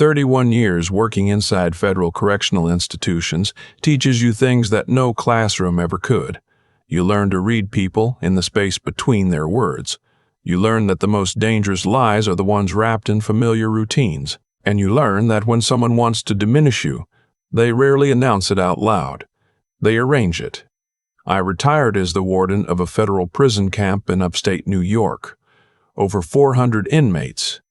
31 years working inside federal correctional institutions teaches you things that no classroom ever could. You learn to read people in the space between their words. You learn that the most dangerous lies are the ones wrapped in familiar routines. And you learn that when someone wants to diminish you, they rarely announce it out loud. They arrange it. I retired as the warden of a federal prison camp in upstate New York. Over 400 inmates.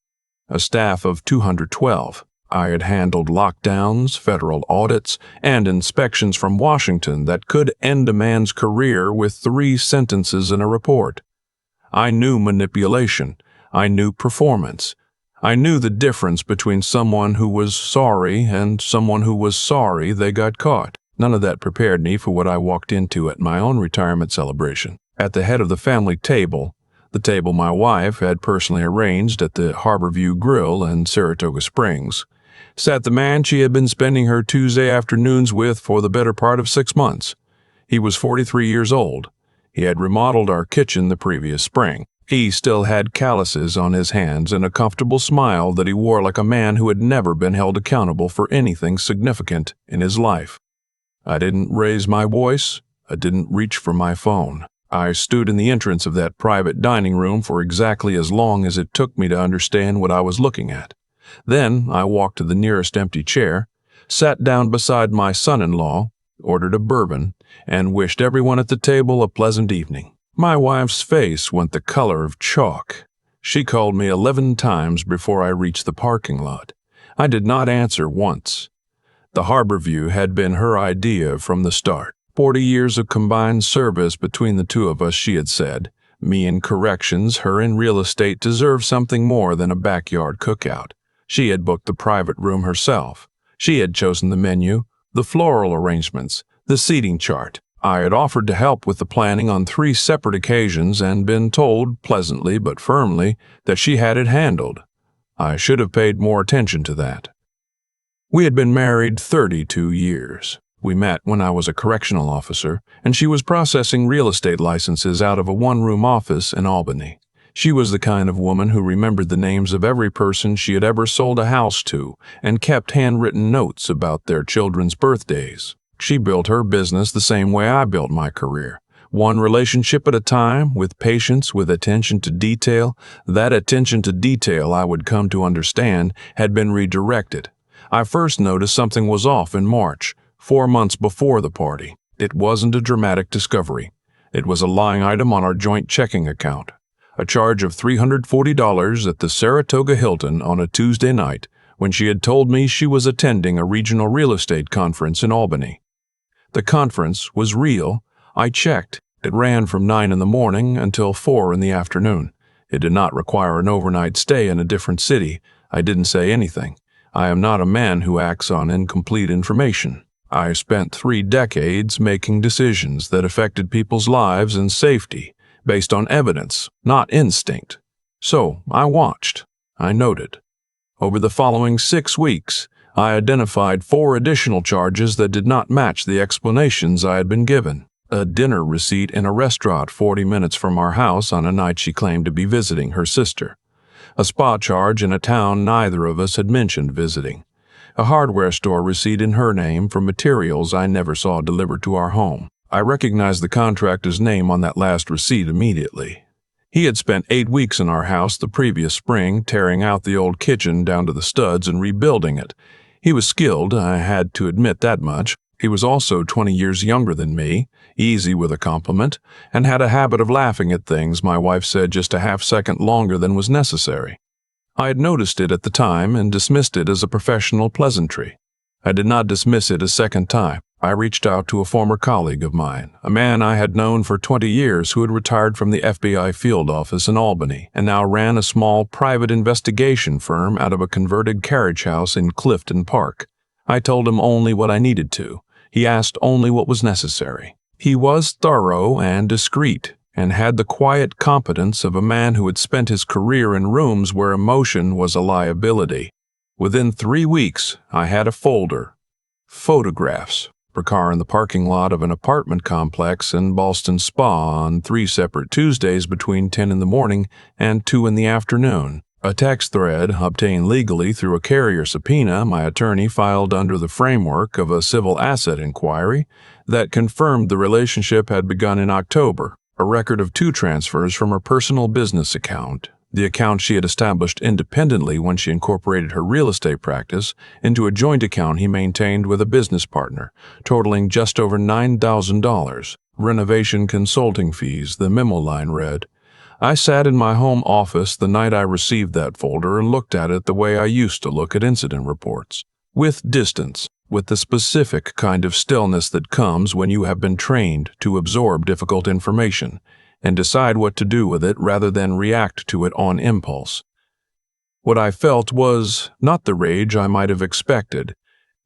A staff of 212. I had handled lockdowns, federal audits, and inspections from Washington that could end a man's career with 3 sentences in a report. I knew manipulation. I knew performance. I knew the difference between someone who was sorry and someone who was sorry they got caught. None of that prepared me for what I walked into at my own retirement celebration. At the head of the family table, the table my wife had personally arranged at the Harborview Grill in Saratoga Springs, sat the man she had been spending her Tuesday afternoons with for the better part of 6 months. He was 43 years old. He had remodeled our kitchen the previous spring. He still had calluses on his hands and a comfortable smile that he wore like a man who had never been held accountable for anything significant in his life. I didn't raise my voice. I didn't reach for my phone. I stood in the entrance of that private dining room for exactly as long as it took me to understand what I was looking at. Then I walked to the nearest empty chair, sat down beside my son-in-law, ordered a bourbon, and wished everyone at the table a pleasant evening. My wife's face went the color of chalk. She called me 11 times before I reached the parking lot. I did not answer once. The Harborview had been her idea from the start. 40 years of combined service between the two of us, she had said. Me in corrections, her in real estate deserved something more than a backyard cookout. She had booked the private room herself. She had chosen the menu, the floral arrangements, the seating chart. I had offered to help with the planning on 3 separate occasions and been told, pleasantly but firmly, that she had it handled. I should have paid more attention to that. We had been married 32 years. We met when I was a correctional officer, and she was processing real estate licenses out of a 1-room office in Albany. She was the kind of woman who remembered the names of every person she had ever sold a house to and kept handwritten notes about their children's birthdays. She built her business the same way I built my career. One relationship at a time, with patience, with attention to detail. That attention to detail, I would come to understand, had been redirected. I first noticed something was off in March, 4 months before the party. It wasn't a dramatic discovery. It was a line item on our joint checking account. A charge of $340 at the Saratoga Hilton on a Tuesday night when she had told me she was attending a regional real estate conference in Albany. The conference was real. I checked. It ran from 9 in the morning until 4 in the afternoon. It did not require an overnight stay in a different city. I didn't say anything. I am not a man who acts on incomplete information. I spent 3 decades making decisions that affected people's lives and safety based on evidence, not instinct. So I watched. I noted. Over the following 6 weeks, I identified 4 additional charges that did not match the explanations I had been given. A dinner receipt in a restaurant 40 minutes from our house on a night she claimed to be visiting her sister. A spa charge in a town neither of us had mentioned visiting. A hardware store receipt in her name for materials I never saw delivered to our home. I recognized the contractor's name on that last receipt immediately. He had spent 8 weeks in our house the previous spring, tearing out the old kitchen down to the studs and rebuilding it. He was skilled, I had to admit that much. He was also 20 years younger than me, easy with a compliment, and had a habit of laughing at things my wife said just a half-second longer than was necessary. I had noticed it at the time and dismissed it as a professional pleasantry. I did not dismiss it a second time. I reached out to a former colleague of mine, a man I had known for 20 years who had retired from the FBI field office in Albany and now ran a small private investigation firm out of a converted carriage house in Clifton Park. I told him only what I needed to. He asked only what was necessary. He was thorough and discreet, and had the quiet competence of a man who had spent his career in rooms where emotion was a liability. Within 3 weeks, I had a folder. Photographs. Per car in the parking lot of an apartment complex in Ballston Spa on 3 separate Tuesdays between 10 in the morning and 2 in the afternoon. A text thread obtained legally through a carrier subpoena my attorney filed under the framework of a civil asset inquiry that confirmed the relationship had begun in October. A record of 2 transfers from her personal business account, the account she had established independently when she incorporated her real estate practice, into a joint account he maintained with a business partner, totaling just over $9,000. Renovation consulting fees, the memo line read. I sat in my home office the night I received that folder and looked at it the way I used to look at incident reports. With distance, with the specific kind of stillness that comes when you have been trained to absorb difficult information and decide what to do with it rather than react to it on impulse. What I felt was not the rage I might have expected.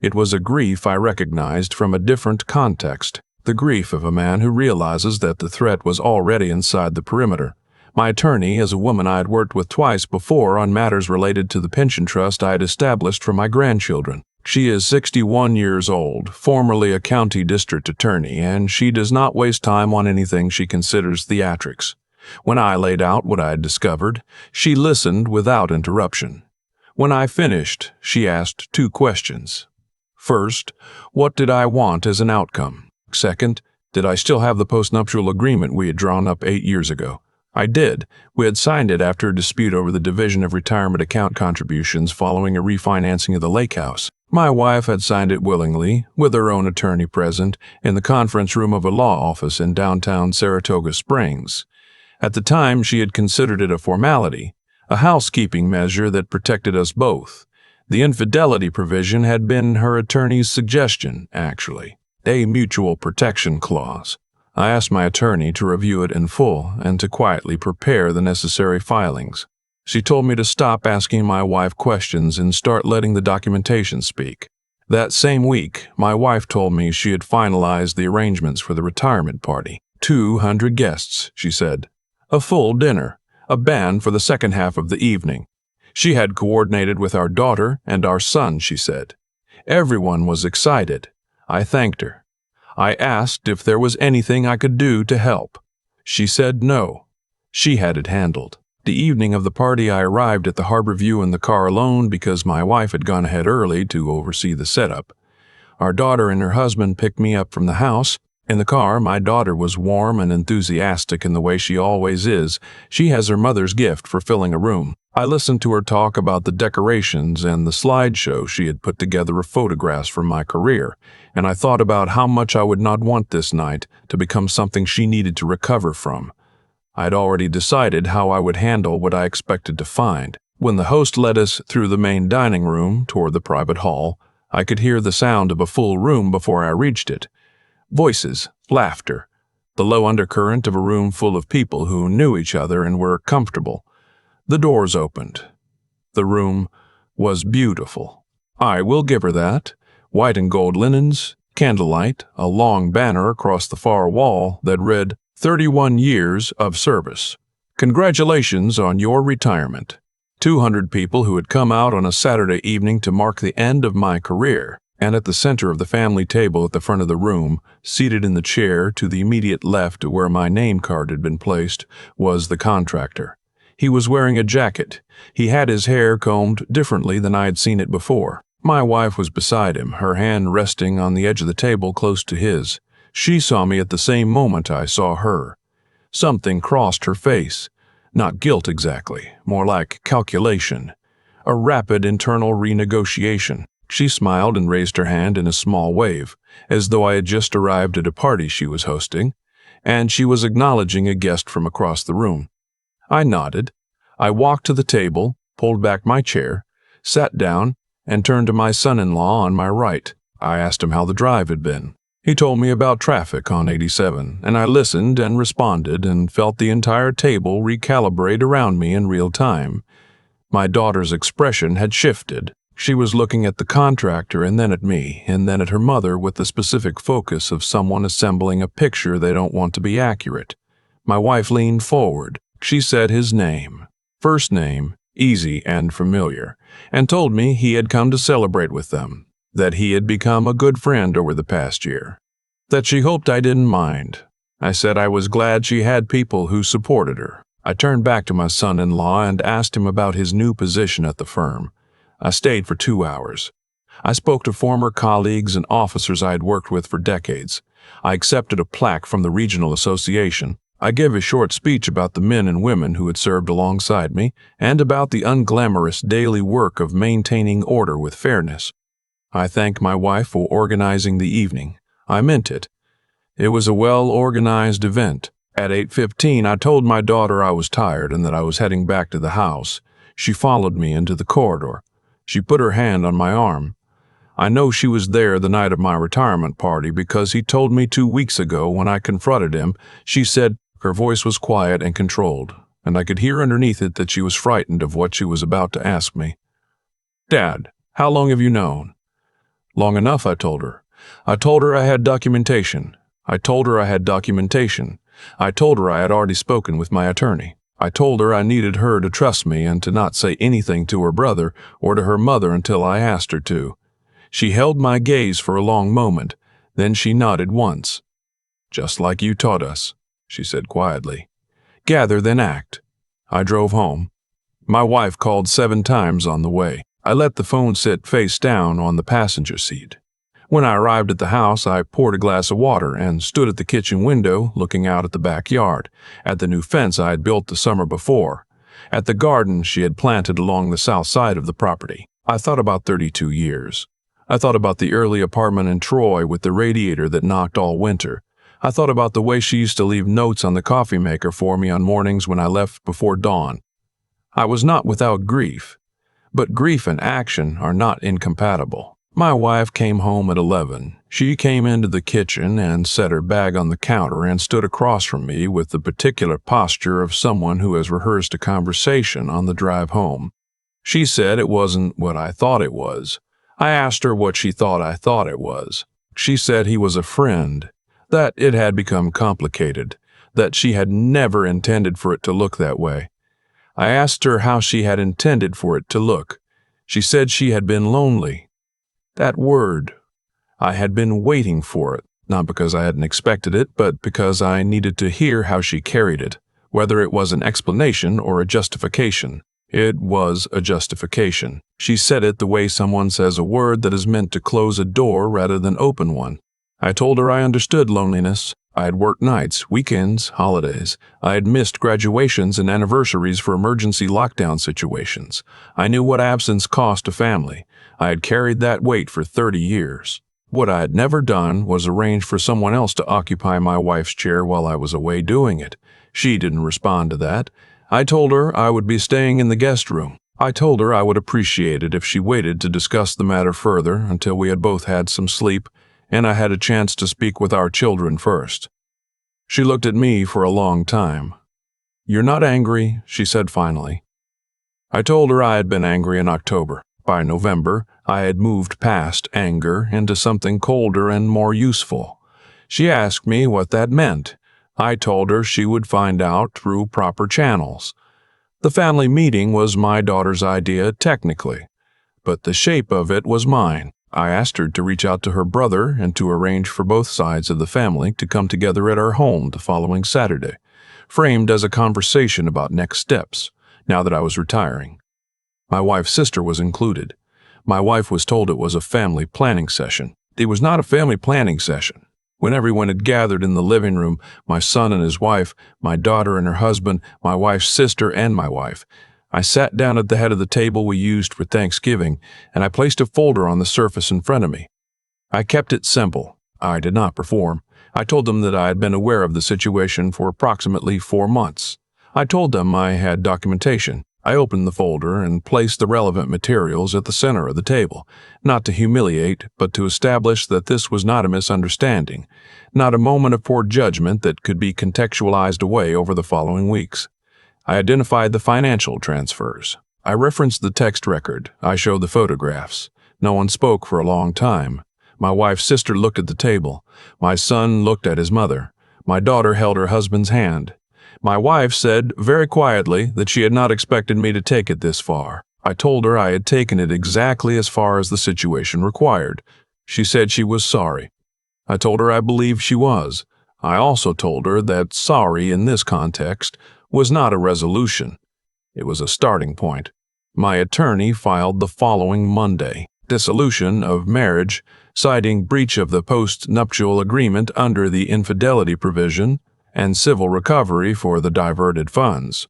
It was a grief I recognized from a different context, the grief of a man who realizes that the threat was already inside the perimeter. My attorney is a woman I had worked with twice before on matters related to the pension trust I had established for my grandchildren. She is 61 years old, formerly a county district attorney, and she does not waste time on anything she considers theatrics. When I laid out what I had discovered, she listened without interruption. When I finished, she asked 2 questions. First, what did I want as an outcome? Second, did I still have the postnuptial agreement we had drawn up 8 years ago? I did. We had signed it after a dispute over the division of retirement account contributions following a refinancing of the lake house. My wife had signed it willingly, with her own attorney present, in the conference room of a law office in downtown Saratoga Springs. At the time, she had considered it a formality, a housekeeping measure that protected us both. The infidelity provision had been her attorney's suggestion, actually, a mutual protection clause. I asked my attorney to review it in full and to quietly prepare the necessary filings. She told me to stop asking my wife questions and start letting the documentation speak. That same week, my wife told me she had finalized the arrangements for the retirement party. 200 guests, she said. A full dinner, a band for the second half of the evening. She had coordinated with our daughter and our son, she said. Everyone was excited. I thanked her. I asked if there was anything I could do to help. She said no. She had it handled. The evening of the party, I arrived at the Harbor View in the car alone because my wife had gone ahead early to oversee the setup. Our daughter and her husband picked me up from the house. In the car, my daughter was warm and enthusiastic in the way she always is. She has her mother's gift for filling a room. I listened to her talk about the decorations and the slideshow she had put together of photographs from my career, and I thought about how much I would not want this night to become something she needed to recover from. I had already decided how I would handle what I expected to find. When the host led us through the main dining room toward the private hall, I could hear the sound of a full room before I reached it. Voices, laughter, the low undercurrent of a room full of people who knew each other and were comfortable. The doors opened. The room was beautiful. I will give her that. White and gold linens, candlelight, a long banner across the far wall that read, 31 years of service. Congratulations on your retirement. 200 people who had come out on a Saturday evening to mark the end of my career. And at the center of the family table at the front of the room, seated in the chair to the immediate left where my name card had been placed, was the contractor. He was wearing a jacket. He had his hair combed differently than I had seen it before. My wife was beside him, her hand resting on the edge of the table close to his. She saw me at the same moment I saw her. Something crossed her face. Not guilt exactly, more like calculation. A rapid internal renegotiation. She smiled and raised her hand in a small wave, as though I had just arrived at a party she was hosting, and she was acknowledging a guest from across the room. I nodded. I walked to the table, pulled back my chair, sat down, and turned to my son-in-law on my right. I asked him how the drive had been. He told me about traffic on 87, and I listened and responded and felt the entire table recalibrate around me in real time. My daughter's expression had shifted. She was looking at the contractor and then at me, and then at her mother with the specific focus of someone assembling a picture they don't want to be accurate. My wife leaned forward. She said his name, first name, easy and familiar, and told me he had come to celebrate with them, that he had become a good friend over the past year, that she hoped I didn't mind. I said I was glad she had people who supported her. I turned back to my son-in-law and asked him about his new position at the firm. I stayed for 2 hours. I spoke to former colleagues and officers I had worked with for decades. I accepted a plaque from the regional association. I gave a short speech about the men and women who had served alongside me and about the unglamorous daily work of maintaining order with fairness. I thanked my wife for organizing the evening. I meant it. It was a well-organized event. At 8:15, I told my daughter I was tired and that I was heading back to the house. She followed me into the corridor. She put her hand on my arm. I know she was there the night of my retirement party because he told me 2 weeks ago when I confronted him. She said her voice was quiet and controlled, and I could hear underneath it that she was frightened of what she was about to ask me. "Dad, how long have you known?" "Long enough," I told her. I told her I had documentation. I told her I had already spoken with my attorney. I told her I needed her to trust me and to not say anything to her brother or to her mother until I asked her to. She held my gaze for a long moment, then she nodded once. "Just like you taught us," she said quietly. "Gather, then act." I drove home. My wife called 7 times on the way. I let the phone sit face down on the passenger seat. When I arrived at the house, I poured a glass of water and stood at the kitchen window looking out at the backyard, at the new fence I had built the summer before, at the garden she had planted along the south side of the property. I thought about 32 years. I thought about the early apartment in Troy with the radiator that knocked all winter. I thought about the way she used to leave notes on the coffee maker for me on mornings when I left before dawn. I was not without grief, but grief and action are not incompatible. My wife came home at 11. She came into the kitchen and set her bag on the counter and stood across from me with the particular posture of someone who has rehearsed a conversation on the drive home. She said it wasn't what I thought it was. I asked her what she thought I thought it was. She said he was a friend, that it had become complicated, that she had never intended for it to look that way. I asked her how she had intended for it to look. She said she had been lonely. That word. I had been waiting for it, not because I hadn't expected it, but because I needed to hear how she carried it, whether it was an explanation or a justification. It was a justification. She said it the way someone says a word that is meant to close a door rather than open one. I told her I understood loneliness. I had worked nights, weekends, holidays. I had missed graduations and anniversaries for emergency lockdown situations. I knew what absence cost a family. I had carried that weight for 30 years. What I had never done was arrange for someone else to occupy my wife's chair while I was away doing it. She didn't respond to that. I told her I would be staying in the guest room. I told her I would appreciate it if she waited to discuss the matter further until we had both had some sleep and I had a chance to speak with our children first. She looked at me for a long time. "You're not angry," she said finally. I told her I had been angry in October. By November, I had moved past anger into something colder and more useful. She asked me what that meant. I told her she would find out through proper channels. The family meeting was my daughter's idea technically, but the shape of it was mine. I asked her to reach out to her brother and to arrange for both sides of the family to come together at our home the following Saturday, framed as a conversation about next steps, now that I was retiring. My wife's sister was included. My wife was told it was a family planning session. It was not a family planning session. When everyone had gathered in the living room, my son and his wife, my daughter and her husband, my wife's sister and my wife, I sat down at the head of the table we used for Thanksgiving, and I placed a folder on the surface in front of me. I kept it simple. I did not perform. I told them that I had been aware of the situation for approximately 4 months. I told them I had documentation. I opened the folder and placed the relevant materials at the center of the table, not to humiliate, but to establish that this was not a misunderstanding, not a moment of poor judgment that could be contextualized away over the following weeks. I identified the financial transfers. I referenced the text record. I showed the photographs. No one spoke for a long time. My wife's sister looked at the table. My son looked at his mother. My daughter held her husband's hand. My wife said very quietly that she had not expected me to take it this far. I told her I had taken it exactly as far as the situation required. She said she was sorry. I told her I believed she was. I also told her that sorry in this context was not a resolution. It was a starting point. My attorney filed the following Monday: dissolution of marriage, citing breach of the postnuptial agreement under the infidelity provision, and civil recovery for the diverted funds.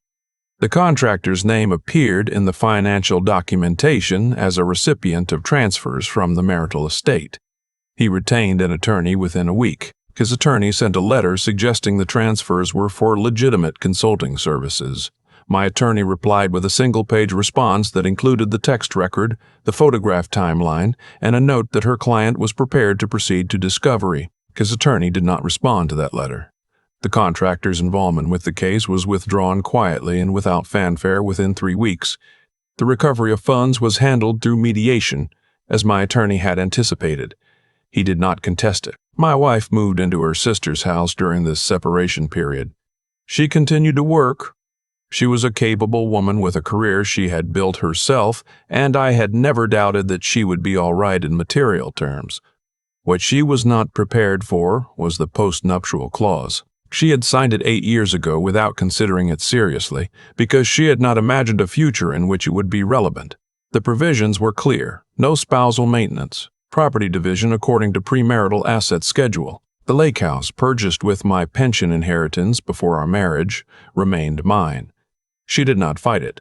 The contractor's name appeared in the financial documentation as a recipient of transfers from the marital estate. He retained an attorney within a week. His attorney sent a letter suggesting the transfers were for legitimate consulting services. My attorney replied with a single-page response that included the text record, the photograph timeline, and a note that her client was prepared to proceed to discovery. His attorney did not respond to that letter. The contractor's involvement with the case was withdrawn quietly and without fanfare within 3 weeks. The recovery of funds was handled through mediation, as my attorney had anticipated. He did not contest it. My wife moved into her sister's house during this separation period. She continued to work. She was a capable woman with a career she had built herself, and I had never doubted that she would be all right in material terms. What she was not prepared for was the postnuptial clause. She had signed it 8 years ago without considering it seriously, because she had not imagined a future in which it would be relevant. The provisions were clear: no spousal maintenance, property division according to premarital asset schedule. The lake house, purchased with my pension inheritance before our marriage, remained mine. She did not fight it.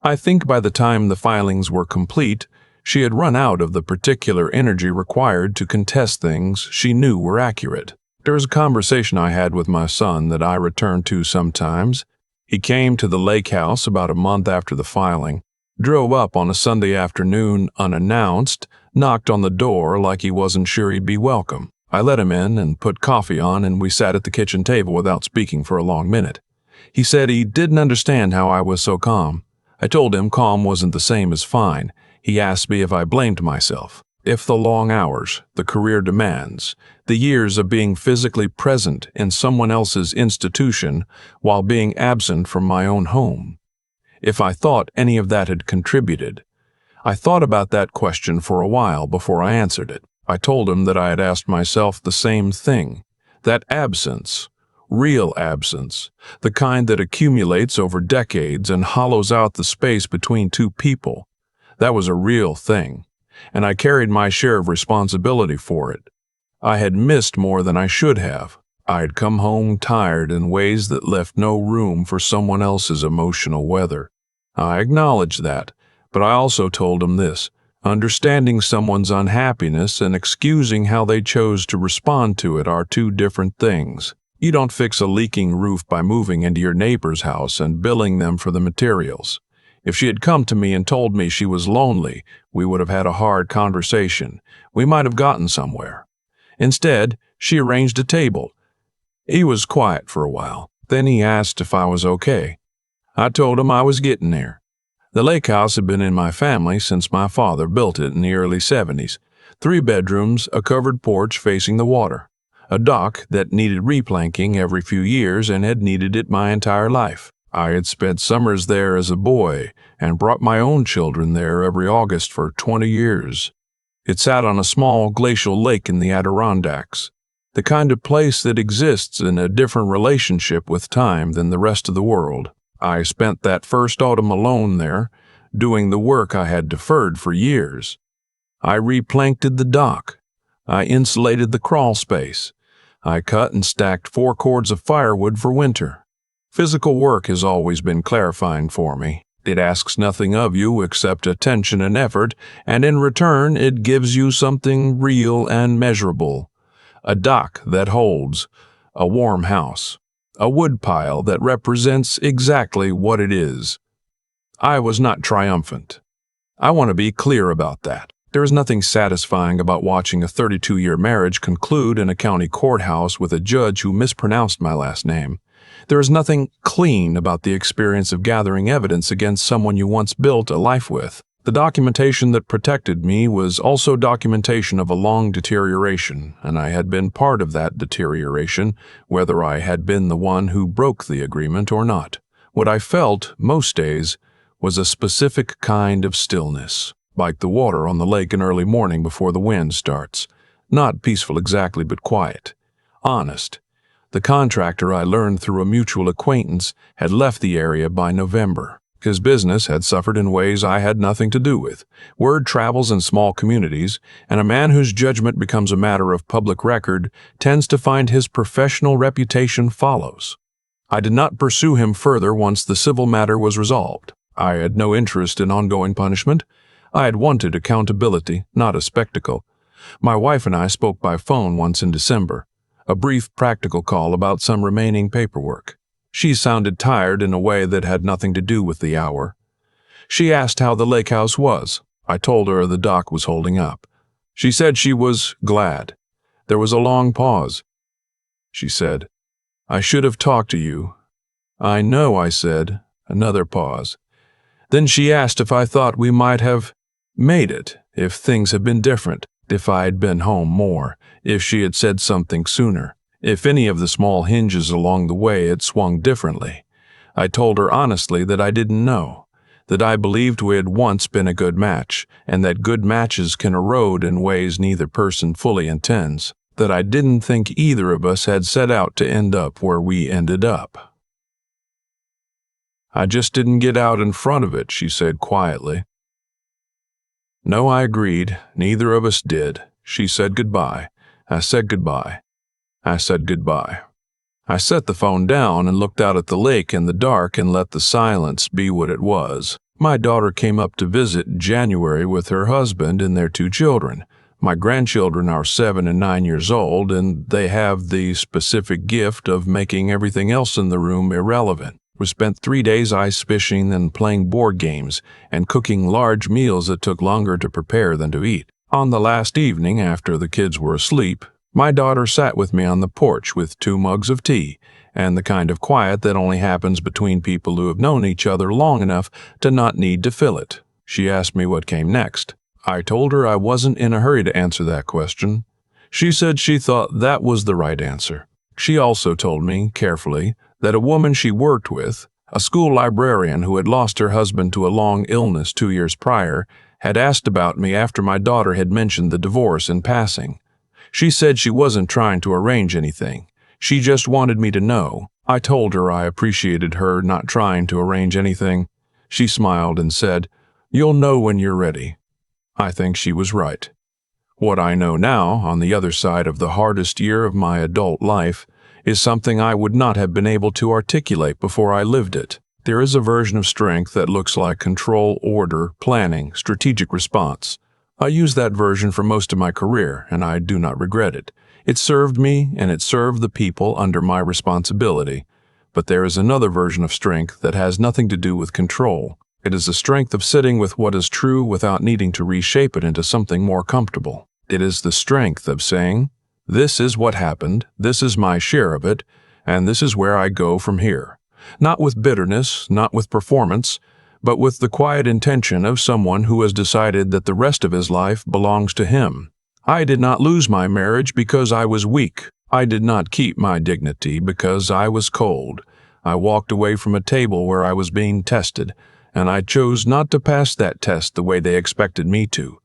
I think by the time the filings were complete, she had run out of the particular energy required to contest things she knew were accurate. There was a conversation I had with my son that I return to sometimes. He came to the lake house about a month after the filing, drove up on a Sunday afternoon unannounced, knocked on the door like he wasn't sure he'd be welcome. I let him in and put coffee on, and we sat at the kitchen table without speaking for a long minute. He said he didn't understand how I was so calm. I told him calm wasn't the same as fine. He asked me if I blamed myself. If the long hours, the career demands, the years of being physically present in someone else's institution while being absent from my own home. If I thought any of that had contributed. I thought about that question for a while before I answered it. I told him that I had asked myself the same thing. That absence, real absence, the kind that accumulates over decades and hollows out the space between two people, that was a real thing. And I carried my share of responsibility for it. I had missed more than I should have. I had come home tired in ways that left no room for someone else's emotional weather. I acknowledged that, but I also told him this: understanding someone's unhappiness and excusing how they chose to respond to it are two different things. You don't fix a leaking roof by moving into your neighbor's house and billing them for the materials. If she had come to me and told me she was lonely, we would have had a hard conversation. We might have gotten somewhere. Instead, she arranged a table. He was quiet for a while. Then he asked if I was okay. I told him I was getting there. The lake house had been in my family since my father built it in the early 70s. 3 bedrooms, a covered porch facing the water, a dock that needed replanking every few years and had needed it my entire life. I had spent summers there as a boy and brought my own children there every August for 20 years. It sat on a small glacial lake in the Adirondacks, the kind of place that exists in a different relationship with time than the rest of the world. I spent that first autumn alone there, doing the work I had deferred for years. I replanked the dock. I insulated the crawl space. I cut and stacked 4 cords of firewood for winter. Physical work has always been clarifying for me. It asks nothing of you except attention and effort, and in return it gives you something real and measurable. A dock that holds, a warm house, a woodpile that represents exactly what it is. I was not triumphant. I want to be clear about that. There is nothing satisfying about watching a 32-year marriage conclude in a county courthouse with a judge who mispronounced my last name. There is nothing clean about the experience of gathering evidence against someone you once built a life with. The documentation that protected me was also documentation of a long deterioration, and I had been part of that deterioration, whether I had been the one who broke the agreement or not. What I felt most days was a specific kind of stillness, like the water on the lake in early morning before the wind starts. Not peaceful exactly, but quiet, honest. The contractor, I learned through a mutual acquaintance, had left the area by November. His business had suffered in ways I had nothing to do with. Word travels in small communities, and a man whose judgment becomes a matter of public record tends to find his professional reputation follows. I did not pursue him further once the civil matter was resolved. I had no interest in ongoing punishment. I had wanted accountability, not a spectacle. My wife and I spoke by phone once in December, a brief practical call about some remaining paperwork. She sounded tired in a way that had nothing to do with the hour. She asked how the lake house was. I told her the dock was holding up. She said she was glad. There was a long pause. She said, "I should have talked to you." "I know," I said. Another pause. Then she asked if I thought we might have made it, if things had been different, if I had been home more, if she had said something sooner, if any of the small hinges along the way had swung differently. I told her honestly that I didn't know, that I believed we had once been a good match, and that good matches can erode in ways neither person fully intends, that I didn't think either of us had set out to end up where we ended up. "I just didn't get out in front of it," she said quietly. No, I agreed. Neither of us did. She said goodbye. I said goodbye. I said goodbye. I set the phone down and looked out at the lake in the dark and let the silence be what it was. My daughter came up to visit in January with her husband and their 2 children. My grandchildren are 7 and 9 years old, and they have the specific gift of making everything else in the room irrelevant. We spent 3 days ice fishing and playing board games and cooking large meals that took longer to prepare than to eat. On the last evening, after the kids were asleep, my daughter sat with me on the porch with 2 mugs of tea and the kind of quiet that only happens between people who have known each other long enough to not need to fill it. She asked me what came next. I told her I wasn't in a hurry to answer that question. She said she thought that was the right answer. She also told me, carefully, that a woman she worked with, a school librarian who had lost her husband to a long illness 2 years prior, had asked about me after my daughter had mentioned the divorce in passing. She said she wasn't trying to arrange anything. She just wanted me to know. I told her I appreciated her not trying to arrange anything. She smiled and said, "You'll know when you're ready." I think she was right. What I know now, on the other side of the hardest year of my adult life, is something I would not have been able to articulate before I lived it. There is a version of strength that looks like control, order, planning, strategic response. I used that version for most of my career, and I do not regret it. It served me, and it served the people under my responsibility. But there is another version of strength that has nothing to do with control. It is the strength of sitting with what is true without needing to reshape it into something more comfortable. It is the strength of saying, "This is what happened, this is my share of it, and this is where I go from here." Not with bitterness, not with performance, but with the quiet intention of someone who has decided that the rest of his life belongs to him. I did not lose my marriage because I was weak. I did not keep my dignity because I was cold. I walked away from a table where I was being tested, and I chose not to pass that test the way they expected me to.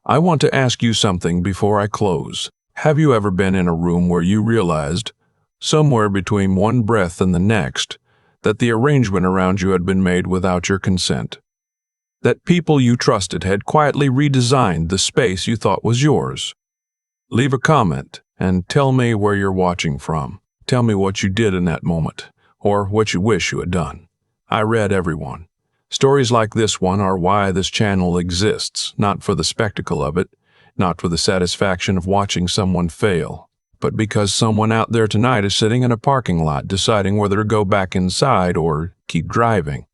I want to ask you something before I close. Have you ever been in a room where you realized, somewhere between one breath and the next, that the arrangement around you had been made without your consent? That people you trusted had quietly redesigned the space you thought was yours? Leave a comment and tell me where you're watching from. Tell me what you did in that moment, or what you wish you had done. I read everyone. Stories like this one are why this channel exists, not for the spectacle of it, not for the satisfaction of watching someone fail, but because someone out there tonight is sitting in a parking lot deciding whether to go back inside or keep driving.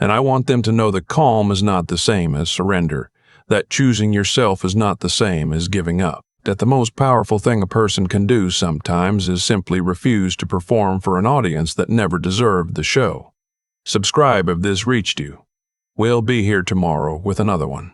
And I want them to know that calm is not the same as surrender, that choosing yourself is not the same as giving up, that the most powerful thing a person can do sometimes is simply refuse to perform for an audience that never deserved the show. Subscribe if this reached you. We'll be here tomorrow with another one.